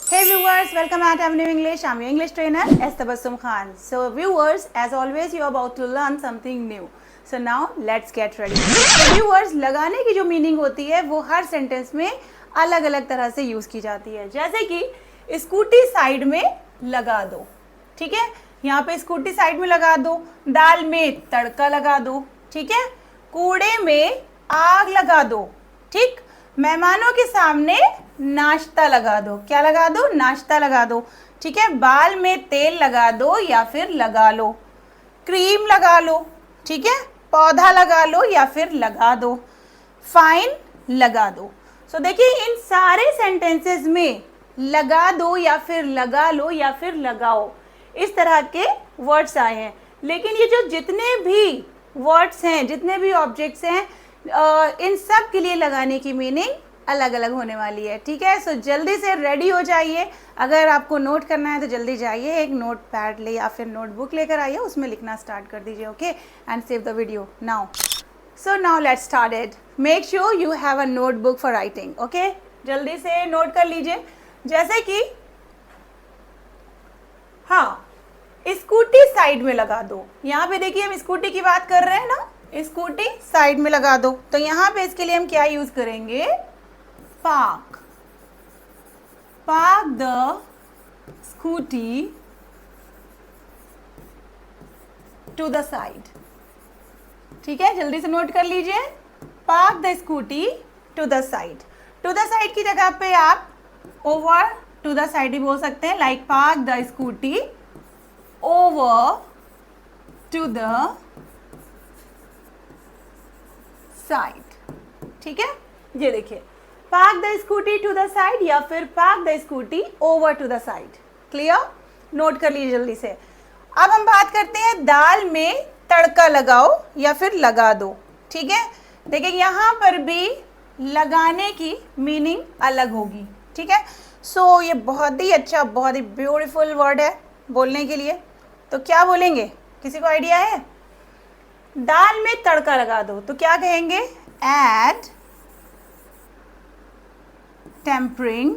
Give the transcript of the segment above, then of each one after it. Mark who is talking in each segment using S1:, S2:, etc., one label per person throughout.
S1: Hey viewers, welcome at Avenue English. I'm your English trainer, S. Tabassum Khan. So viewers, as always, you're about to learn something new. So now let's get ready. So viewers, लगाने की जो meaning होती है वो हर sentence में अलग अलग तरह से यूज़ की जाती है. जैसे कि स्कूटी साइड में लगा दो, ठीक है. यहाँ पे स्कूटी साइड में लगा दो, दाल में तड़का लगा दो, ठीक है. कूड़े में आग लगा दो, ठीक. मेहमानों के सामने नाश्ता लगा दो. क्या लगा दो? नाश्ता लगा दो, ठीक है. बाल में तेल लगा दो या फिर लगा लो. क्रीम लगा लो, ठीक है. पौधा लगा लो या फिर लगा दो. फाइन लगा दो. सो देखिए इन सारे सेंटेंसेस में लगा दो या फिर लगा लो या फिर लगाओ इस तरह के वर्ड्स आए हैं. लेकिन ये जो जितने भी वर्ड्स हैं, जितने भी ऑब्जेक्ट्स हैं, इन सब के लिए लगाने की मीनिंग अलग अलग होने वाली है, ठीक है. सो जल्दी से रेडी हो जाइए. अगर आपको नोट करना है तो जल्दी जाइए, एक नोट पैड ले या फिर नोटबुक लेकर आइए, उसमें लिखना स्टार्ट कर दीजिए. Okay, and save the video now. So now let's start it. Make sure you have a notebook for writing. Okay, जल्दी से नोट कर लीजिए. जैसे कि हाँ, स्कूटी साइड में लगा दो. यहाँ पे देखिए हम स्कूटी की बात कर रहे हैं ना. स्कूटी साइड में लगा दो, तो यहाँ पे इसके लिए हम क्या यूज करेंगे? Park. Park the scooty to the side. ठीक है, जल्दी से नोट कर लीजिए. Park the scooty to the side. To the side की जगह पे आप ओवर टू द साइड भी बोल सकते हैं. Like park the scooty over to the side. ठीक है, ये देखिए, park the scooty to the side या फिर park the scooty over to the side. Clear? Note कर लीजिए जल्दी से. अब हम बात करते हैं दाल में तड़का लगाओ या फिर लगा दो. ठीक है, देखिए यहाँ पर भी लगाने की मीनिंग अलग होगी. ठीक है, सो ये बहुत ही अच्छा, बहुत ही ब्यूटीफुल वर्ड है बोलने के लिए. तो क्या बोलेंगे? किसी को आइडिया है? दाल में तड़का लगा दो तो क्या कहेंगे? Add tampering.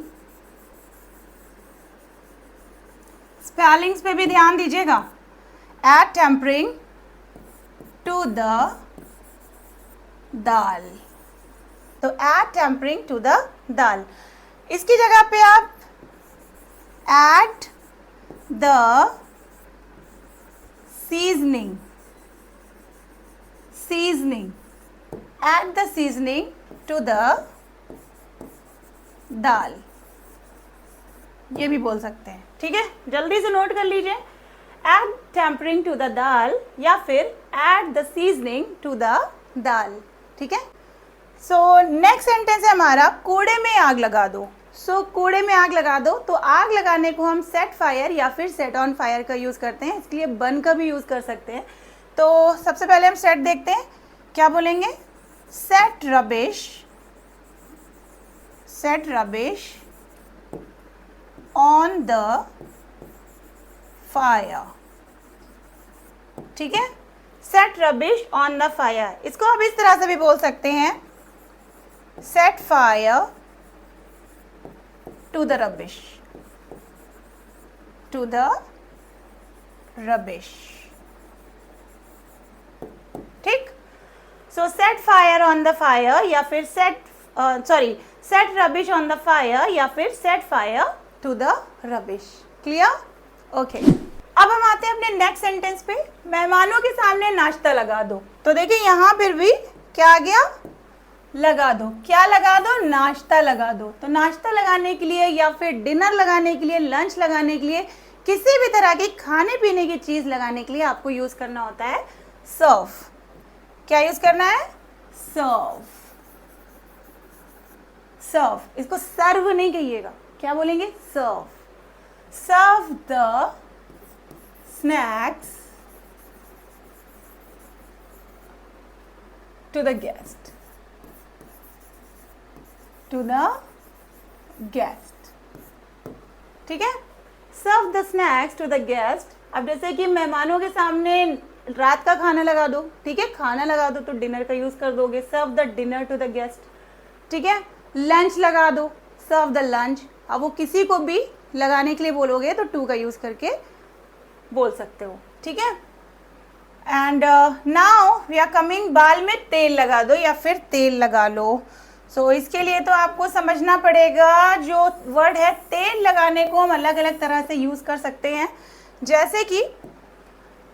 S1: स्पेलिंग्स पे भी ध्यान दीजिएगा. ऐड टेम्परिंग टू द दाल. तो ऐड टेम्परिंग टू द दाल. इसकी जगह पे आप add the seasoning. Seasoning. Add the seasoning to the दाल. ये भी बोल सकते हैं. ठीक है, जल्दी से नोट कर लीजिए. Add tempering to the दाल या फिर add the seasoning to the दाल. ठीक है. सो नेक्स्ट सेंटेंस है हमारा, कूड़े में आग लगा दो. सो कूड़े में आग लगा दो, तो आग लगाने को हम सेट फायर या फिर सेट ऑन फायर का यूज़ करते हैं. इसके लिए बर्न का भी यूज़ कर सकते हैं. तो सबसे पहले हम सेट देखते हैं. क्या बोलेंगे? Set rubbish. Set rubbish on the fire. ठीक है, set rubbish on the fire. इसको आप इस तरह से भी बोल सकते हैं, set fire to the rubbish. To the rubbish. ठीक. So set fire on the fire या फिर set rubbish on the fire या फिर set fire to the rubbish. Clear? Okay, अब हम आते हैं अपने नेक्स्ट सेंटेंस पे. मेहमानों के सामने नाश्ता लगा दो. तो देखिए यहाँ पर भी क्या आ गया? लगा दो. क्या लगा दो? नाश्ता लगा दो. तो नाश्ता लगाने के लिए या फिर डिनर लगाने के लिए, लंच लगाने के लिए, किसी भी तरह की खाने पीने की चीज लगाने के लिए आपको यूज करना होता है सर्व. क्या यूज करना है? सर्व. सर्व. इसको सर्व नहीं कहिएगा. क्या बोलेंगे? Serve. Serve the snacks to the guest. To the guest. ठीक है, serve the snacks to the guest. अब जैसे कि मेहमानों के सामने रात का खाना लगा दो. ठीक है, खाना लगा दो तो डिनर का यूज कर दोगे. Serve the dinner to the guest. ठीक है, लंच लगा दो. Serve the lunch. अब वो किसी को भी लगाने के लिए बोलोगे तो टू का यूज़ करके बोल सकते हो, ठीक है। And now we are coming, बाल में तेल लगा दो या फिर तेल लगा लो। सो इसके लिए तो आपको समझना पड़ेगा, जो वर्ड है तेल लगाने को हम अलग अलग तरह से यूज़ कर सकते हैं। जैसे कि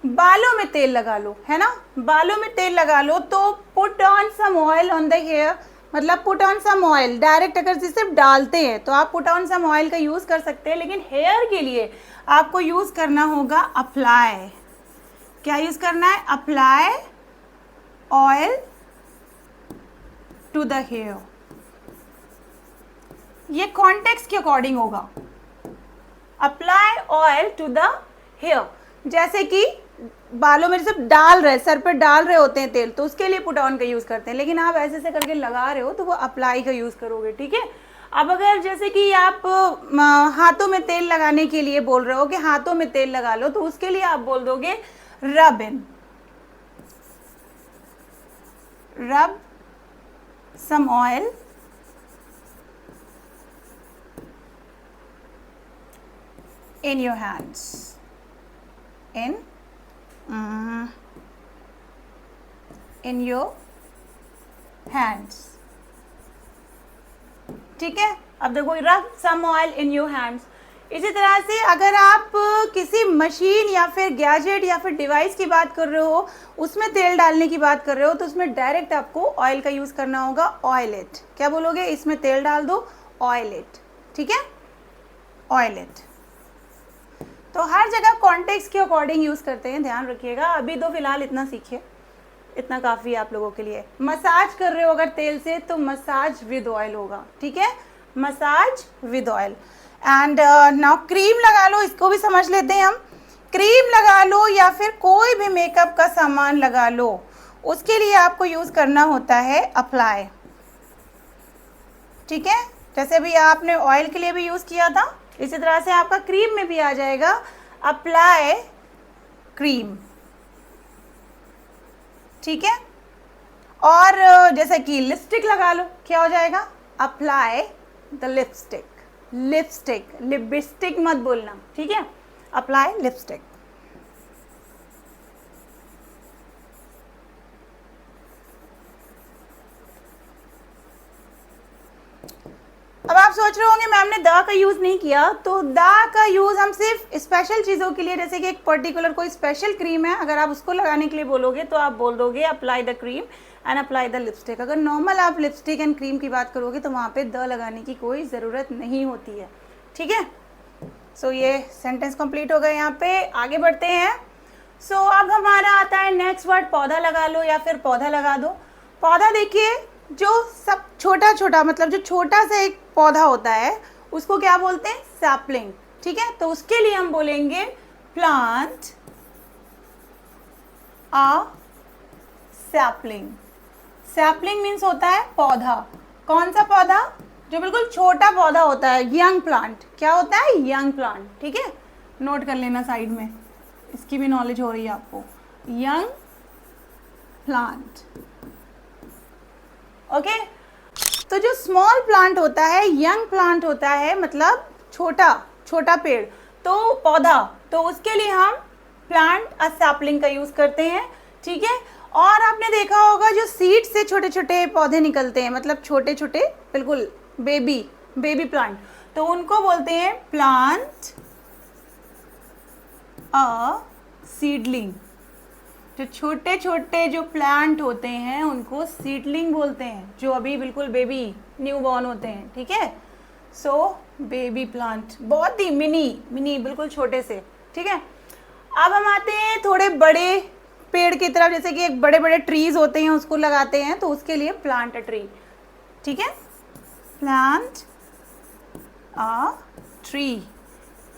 S1: बालों में तेल लगा लो, है ना, बालों में तेल लगा लो, तो put on some oil on the hair, मतलब put on some oil, direct अगर सिर्फ डालते हैं तो आप पुट ऑन सम ऑयल का यूज़ कर सकते हैं, लेकिन हेयर के लिए आपको यूज़ करना होगा अप्लाई। क्या यूज़ करना है? Apply oil to the hair. ये कॉन्टेक्स्ट के अकॉर्डिंग होगा, apply oil to the hair. जैसे कि बालों में सिर्फ डाल रहे, सर पे डाल रहे होते हैं तेल, तो उसके लिए पुट ऑन का यूज़ करते हैं, लेकिन आप ऐसे करके लगा रहे हो तो वो अप्लाई का यूज़ करोगे, ठीक है। अब अगर जैसे कि आप हाथों में तेल लगाने के लिए बोल रहे हो कि हाथों में तेल लगा लो, तो उसके लिए आप बोल दोगे rub in, rub some oil in your hands, in your hands, ठीक है। अब देखो rub some oil in your hands. इसी तरह से अगर आप किसी मशीन या फिर गैजेट या फिर डिवाइस की बात कर रहे हो, उसमें तेल डालने की बात कर रहे हो, तो उसमें डायरेक्ट आपको ऑयल का यूज़ करना होगा, ऑयल इट। क्या बोलोगे? इसमें तेल डाल दो, ऑयल इट, ठीक है, ऑयल इट। तो हर जगह कॉन्टेक्स्ट के अकॉर्डिंग यूज़ करते हैं, ध्यान रखिएगा। अभी तो फिलहाल इतना सीखिए, इतना काफ़ी है आप लोगों के लिए। मसाज कर रहे हो अगर तेल से, तो मसाज विद ऑयल होगा, ठीक है, massage with oil. And now cream लगा लो, इसको भी समझ लेते हैं हम। क्रीम लगा लो या फिर कोई भी मेकअप का सामान लगा लो, उसके लिए आपको यूज़ करना होता है अप्लाई, ठीक है। जैसे भी आपने ऑयल के लिए भी यूज़ किया था, इसी तरह से आपका क्रीम में भी आ जाएगा, अप्लाई क्रीम, ठीक है। और जैसे कि लिपस्टिक लगा लो, क्या हो जाएगा? Apply the lipstick, lipstick, lipstick मत बोलना, ठीक है, अप्लाई लिपस्टिक। अब आप सोच रहे होंगे मैम ने द का यूज़ नहीं किया, तो द का यूज़ हम सिर्फ स्पेशल चीज़ों के लिए, जैसे कि एक पर्टिकुलर कोई स्पेशल क्रीम है, अगर आप उसको लगाने के लिए बोलोगे तो आप बोल दोगे apply the cream and apply the lipstick. अगर नॉर्मल आप लिपस्टिक एंड क्रीम की बात करोगे तो वहाँ पे द लगाने की कोई ज़रूरत नहीं होती है, ठीक है। सो ये सेंटेंस कंप्लीट हो गए, यहाँ पे आगे बढ़ते हैं। सो अब हमारा आता है नेक्स्ट वर्ड, पौधा लगा लो या फिर पौधा लगा दो। पौधा देखिए, जो सब छोटा छोटा, मतलब जो छोटा सा एक पौधा होता है उसको क्या बोलते हैं? सैपलिंग, ठीक है। तो उसके लिए हम बोलेंगे प्लांट अ सैपलिंग। सैपलिंग मीन्स होता है पौधा। कौन सा पौधा? जो बिल्कुल छोटा पौधा होता है, यंग प्लांट। क्या होता है? यंग प्लांट, ठीक है, नोट कर लेना साइड में, इसकी भी नॉलेज हो रही है आपको। Young plant, okay. तो जो स्मॉल प्लांट होता है, यंग प्लांट होता है, मतलब छोटा छोटा पेड़, तो पौधा, तो उसके लिए हम प्लांट अ सैपलिंग का यूज़ करते हैं, ठीक है। और आपने देखा होगा जो सीड से छोटे छोटे पौधे निकलते हैं, मतलब छोटे छोटे बिल्कुल बेबी प्लांट, तो उनको बोलते हैं प्लांट अ सीडलिंग। जो छोटे छोटे जो प्लांट होते हैं उनको सीडलिंग बोलते हैं, जो अभी बिल्कुल बेबी न्यू बॉर्न होते हैं, ठीक है। सो बेबी प्लांट, बहुत ही मिनी बिल्कुल छोटे से, ठीक है। अब हम आते हैं थोड़े बड़े पेड़ की तरफ, जैसे कि एक बड़े बड़े ट्रीज होते हैं उसको लगाते हैं, तो उसके लिए प्लांट अ ट्री, ठीक है, प्लांट अ ट्री।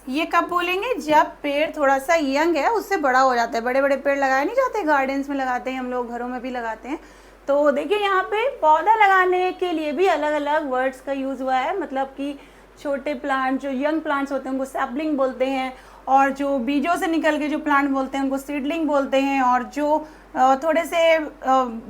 S1: ये कब बोलेंगे? जब पेड़ थोड़ा सा यंग है, उससे बड़ा हो जाता है। बड़े बड़े पेड़ लगाए नहीं जाते, गार्डन्स में लगाते हैं हम लोग, घरों में भी लगाते हैं। तो देखिए यहाँ पे पौधा लगाने के लिए भी अलग अलग वर्ड्स का यूज़ हुआ है, मतलब कि छोटे प्लांट, जो यंग प्लांट्स होते हैं उनको सैपलिंग बोलते हैं, और जो बीजों से निकल के जो प्लांट बोलते हैं उनको सीडलिंग बोलते हैं, और जो थोड़े से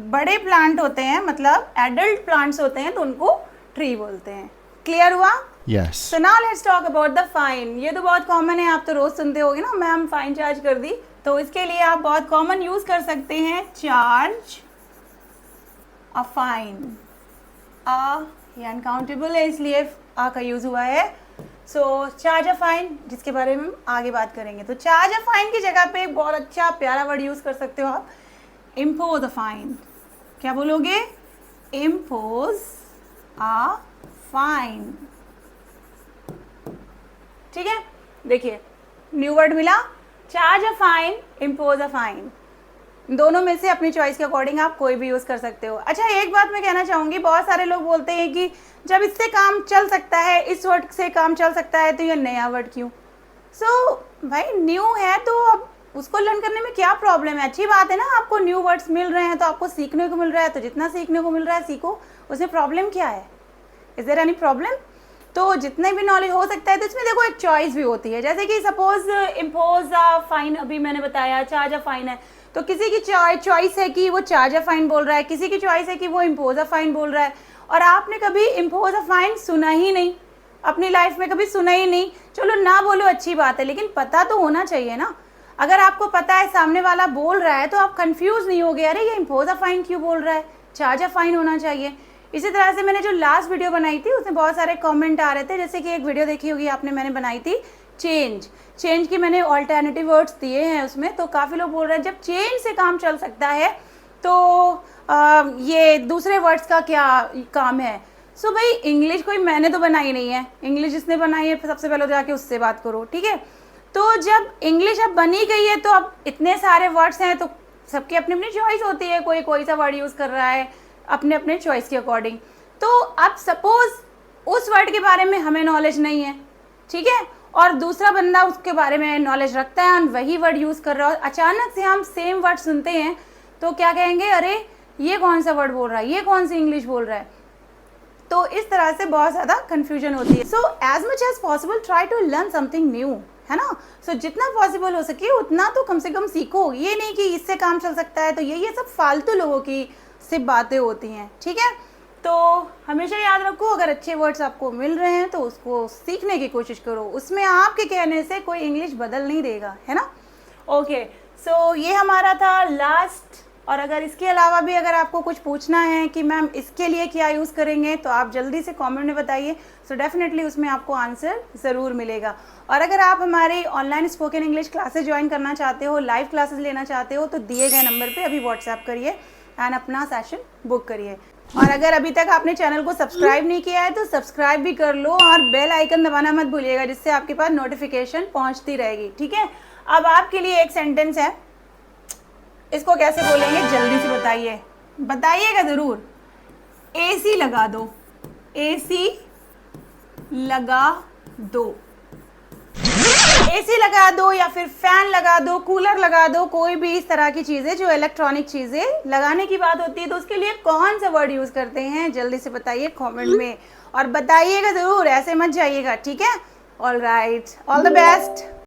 S1: बड़े प्लांट होते हैं, मतलब एडल्ट प्लांट्स होते हैं, तो उनको ट्री बोलते हैं। क्लियर हुआ?
S2: Yes.
S1: So now let's talk about the fine. ये तो बहुत कॉमन है, आप तो रोज सुनते होगे ना, मैम फाइन चार्ज कर दी। तो इसके लिए आप बहुत कॉमन यूज कर सकते हैं चार्ज अ फाइन। ये अनकाउंटेबल है इसलिए आ का यूज हुआ है। सो चार्ज अ फाइन, जिसके बारे में हम आगे बात करेंगे। तो चार्ज अ फाइन की जगह पे एक बहुत अच्छा प्यारा वर्ड यूज कर सकते हो आप, इम्पोज अ फाइन। क्या बोलोगे? Impose a fine. ठीक है, देखिए न्यू वर्ड मिला, charge a fine, impose a fine. दोनों में से अपनी चॉइस के अकॉर्डिंग आप कोई भी यूज कर सकते हो। अच्छा, एक बात मैं कहना चाहूंगी, बहुत सारे लोग बोलते हैं कि जब इससे काम चल सकता है, इस वर्ड से काम चल सकता है, तो ये नया वर्ड क्यों? भाई न्यू है तो अब उसको लर्न करने में क्या प्रॉब्लम है? अच्छी बात है ना, आपको न्यू वर्ड्स मिल रहे हैं तो आपको सीखने को मिल रहा है, तो जितना सीखने को मिल रहा है सीखो, उसमें प्रॉब्लम क्या है? Is there any problem? तो जितने भी नॉलेज हो सकता है, तो इसमें देखो एक चॉइस भी होती है। जैसे कि सपोज इम्पोज अ फाइन, अभी मैंने बताया चार्ज अ फाइन है, तो किसी की चॉइस है कि वो चार्ज अ फाइन बोल रहा है, किसी की चॉइस है कि वो इम्पोज अ फाइन बोल रहा है। और आपने कभी इम्पोज अ फाइन सुना ही नहीं, अपनी लाइफ में कभी सुना ही नहीं। चलो ना बोलो, अच्छी बात है, लेकिन पता तो होना चाहिए ना। अगर आपको पता है सामने वाला बोल रहा है तो आप कंफ्यूज नहीं हो गए, अरे ये इम्पोज अ फाइन क्यों बोल रहा है, चार्ज अ फाइन होना चाहिए। इसी तरह से मैंने जो लास्ट वीडियो बनाई थी उसमें बहुत सारे कमेंट आ रहे थे, जैसे कि एक वीडियो देखी होगी आपने, मैंने बनाई थी चेंज की, मैंने ऑल्टरनेटिव वर्ड्स दिए हैं उसमें। तो काफ़ी लोग बोल रहे हैं जब चेंज से काम चल सकता है तो ये दूसरे वर्ड्स का क्या काम है? भाई इंग्लिश कोई मैंने तो बनाई नहीं है, इंग्लिश जिसने बनाई है सबसे पहले जाके उससे बात करो, ठीक है। तो जब इंग्लिश अब बनी गई है तो अब इतने सारे वर्ड्स हैं, तो सबकी अपनी अपनी चॉइस होती है, कोई सा वर्ड यूज़ कर रहा है अपने अपने चॉइस के अकॉर्डिंग। तो अब सपोज उस वर्ड के बारे में हमें नॉलेज नहीं है, ठीक है, और दूसरा बंदा उसके बारे में नॉलेज रखता है और वही वर्ड यूज़ कर रहा है, अचानक से हम सेम वर्ड सुनते हैं तो क्या कहेंगे, अरे ये कौन सा वर्ड बोल रहा है, ये कौन सी इंग्लिश बोल रहा है। तो इस तरह से बहुत ज़्यादा कन्फ्यूजन होती है। So as much as possible try to learn something new, है ना। जितना पॉसिबल हो सके उतना तो कम से कम सीखो। ये नहीं कि इससे काम चल सकता है तो ये सब फालतू लोगों की सिर्फ बातें होती हैं, ठीक है। तो हमेशा याद रखो, अगर अच्छे वर्ड्स आपको मिल रहे हैं तो उसको सीखने की कोशिश करो, उसमें आपके कहने से कोई इंग्लिश बदल नहीं देगा, है ना। ओके, सो ये हमारा था लास्ट। और अगर इसके अलावा भी अगर आपको कुछ पूछना है कि मैम इसके लिए क्या यूज़ करेंगे, तो आप जल्दी से कमेंट में बताइए। सो डेफिनेटली उसमें आपको आंसर ज़रूर मिलेगा। और अगर आप हमारी online spoken English classes join करना चाहते हो, लाइव क्लासेस लेना चाहते हो, तो दिए गए नंबर पे अभी व्हाट्सएप करिए एंड अपना सेशन बुक करिए। और अगर अभी तक आपने चैनल को सब्सक्राइब नहीं किया है तो सब्सक्राइब भी कर लो और बेल आइकन दबाना मत भूलिएगा, जिससे आपके पास नोटिफिकेशन पहुंचती रहेगी, ठीक है। अब आपके लिए एक सेंटेंस है, इसको कैसे बोलेंगे जल्दी से बताइए, बताइएगा ज़रूर। एसी लगा दो, एसी लगा दो, एसी लगा दो या फिर फैन लगा दो, कूलर लगा दो, कोई भी इस तरह की चीज़ें जो इलेक्ट्रॉनिक चीज़ें लगाने की बात होती है तो उसके लिए कौन सा वर्ड यूज़ करते हैं, जल्दी से बताइए कमेंट में और बताइएगा ज़रूर, ऐसे मत जाइएगा, ठीक है। All right, all the best.